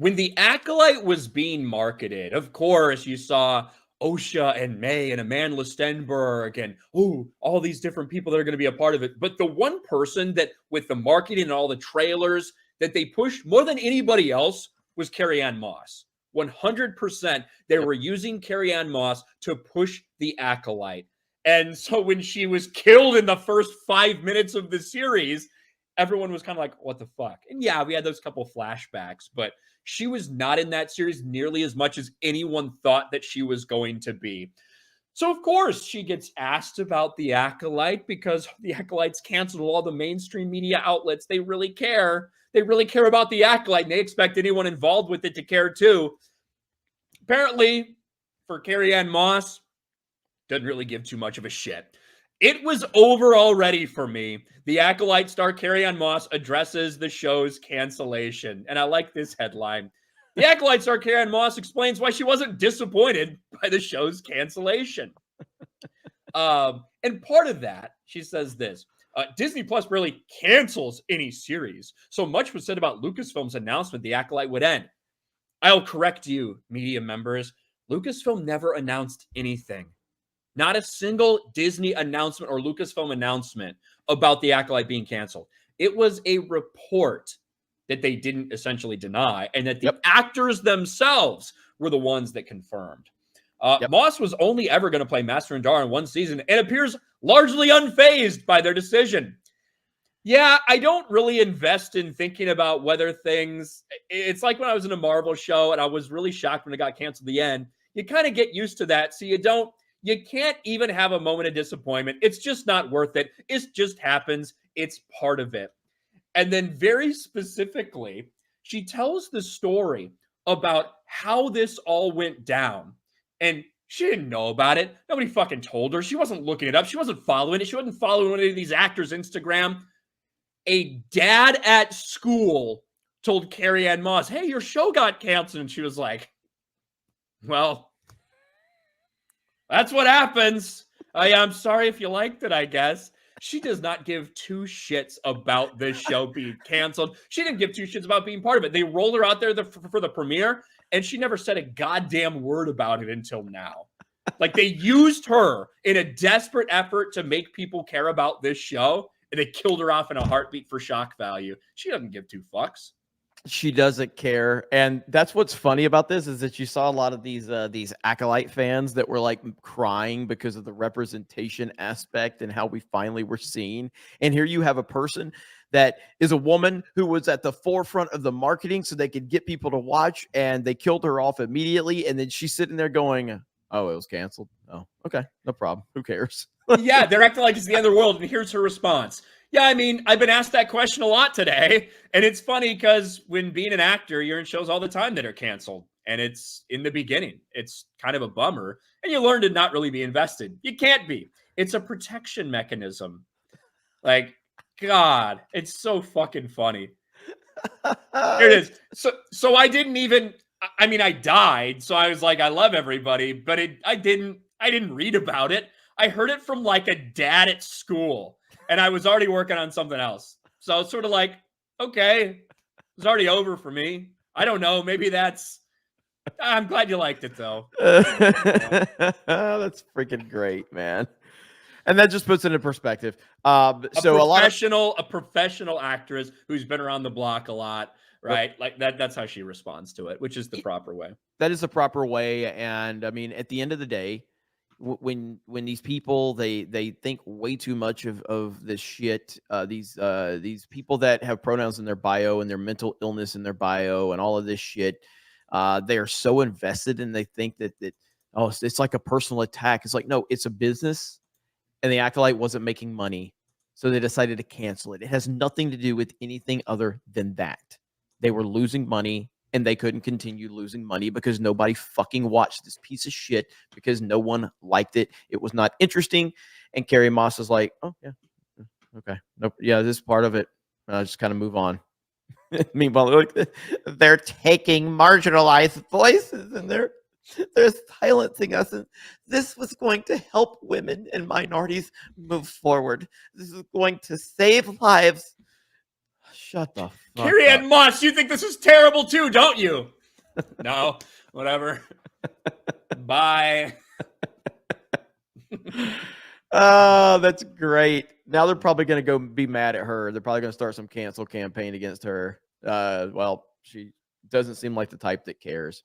when the Acolyte was being marketed, of course, you saw Osha and May and Amanda Stenberg and all these different people that are going to be a part of it. But the one person that, with the marketing and all the trailers, that they pushed more than anybody else was Carrie-Anne Moss. 100%, they were using Carrie-Anne Moss to push the Acolyte. And so when she was killed in the first 5 minutes of the series, everyone was kind of like, what the fuck? And yeah, we had those couple flashbacks, but she was not in that series nearly as much as anyone thought that she was going to be. So, of course, she gets asked about the Acolyte because the Acolyte's canceled all the mainstream media outlets. They really care. They really care about the Acolyte, and they expect anyone involved with it to care too. Apparently, for Carrie-Anne Moss, doesn't really give too much of a shit. It was over already for me. The Acolyte star Carrie-Anne Moss addresses the show's cancellation. And I like this headline. The Acolyte star Carrie-Anne Moss explains why she wasn't disappointed by the show's cancellation. And part of that, she says this. Disney Plus rarely cancels any series. So much was said about Lucasfilm's announcement the Acolyte would end. I'll correct you, media members. Lucasfilm never announced anything. Not a single Disney announcement or Lucasfilm announcement about the Acolyte being canceled. It was a report that they didn't essentially deny, and that the actors themselves were the ones that confirmed. Moss was only ever going to play Master Indara in one season and appears largely unfazed by their decision. Yeah, I don't really invest in thinking about whether things... It's like when I was in a Marvel show and I was really shocked when it got canceled at the end. You kind of get used to that, so you can't even have a moment of disappointment. It's just not worth it. It just happens. It's part of it. And then very specifically, she tells the story about how this all went down. And she didn't know about it. Nobody fucking told her. She wasn't looking it up. She wasn't following it. She wasn't following any of these actors' Instagram. A dad at school told Carrie-Anne Moss, hey, your show got canceled. And she was like, well... that's what happens. I'm sorry if you liked it, I guess. She does not give two shits about this show being canceled. She didn't give two shits about being part of it. They rolled her out there for the premiere, and she never said a goddamn word about it until now. Like, they used her in a desperate effort to make people care about this show, and they killed her off in a heartbeat for shock value. She doesn't give two fucks. She doesn't care. And that's what's funny about this is that you saw a lot of these Acolyte fans that were like crying because of the representation aspect and how we finally were seen. And here you have a person that is a woman who was at the forefront of the marketing so they could get people to watch, and they killed her off immediately. And then she's sitting there going, oh, it was canceled. Oh, okay. No problem. Who cares? Yeah, they're acting like it's the end of the world. And here's her response. Yeah, I mean, I've been asked that question a lot today. And it's funny because when being an actor, you're in shows all the time that are canceled. And it's in the beginning. It's kind of a bummer. And you learn to not really be invested. You can't be. It's a protection mechanism. Like, God, it's so fucking funny. Here it is. So I didn't even... I mean, I died. So I was like, I love everybody. But I didn't read about it. I heard it from like a dad at school. And I was already working on something else. So it's sort of like, okay, it's already over for me. I don't know. Maybe I'm glad you liked it, though. That's freaking great, man. And that just puts it in perspective. A professional actress who's been around the block a lot, right? Like that's how she responds to it, which is the proper way. That is the proper way. And I mean, at the end of the day, when these people they think way too much of this shit, these people that have pronouns in their bio and their mental illness in their bio and all of this shit, they are so invested and they think that it's like a personal attack. It's like, no, it's a business, and the Acolyte wasn't making money, so they decided to cancel it. It has nothing to do with anything other than that. They were losing money, and they couldn't continue losing money because nobody fucking watched this piece of shit because no one liked it. It was not interesting. And Carrie Moss is like, oh, yeah, okay. Nope. Yeah, this is part of it. Just kind of move on. Meanwhile, look, they're taking marginalized voices and they're silencing us. And this was going to help women and minorities move forward. This is going to save lives. Shut the fuck Carrie up. Ann Moss, you think this is terrible too, don't you? No, whatever. Bye. Oh, that's great. Now they're probably going to go be mad at her. They're probably going to start some cancel campaign against her. Well, she doesn't seem like the type that cares.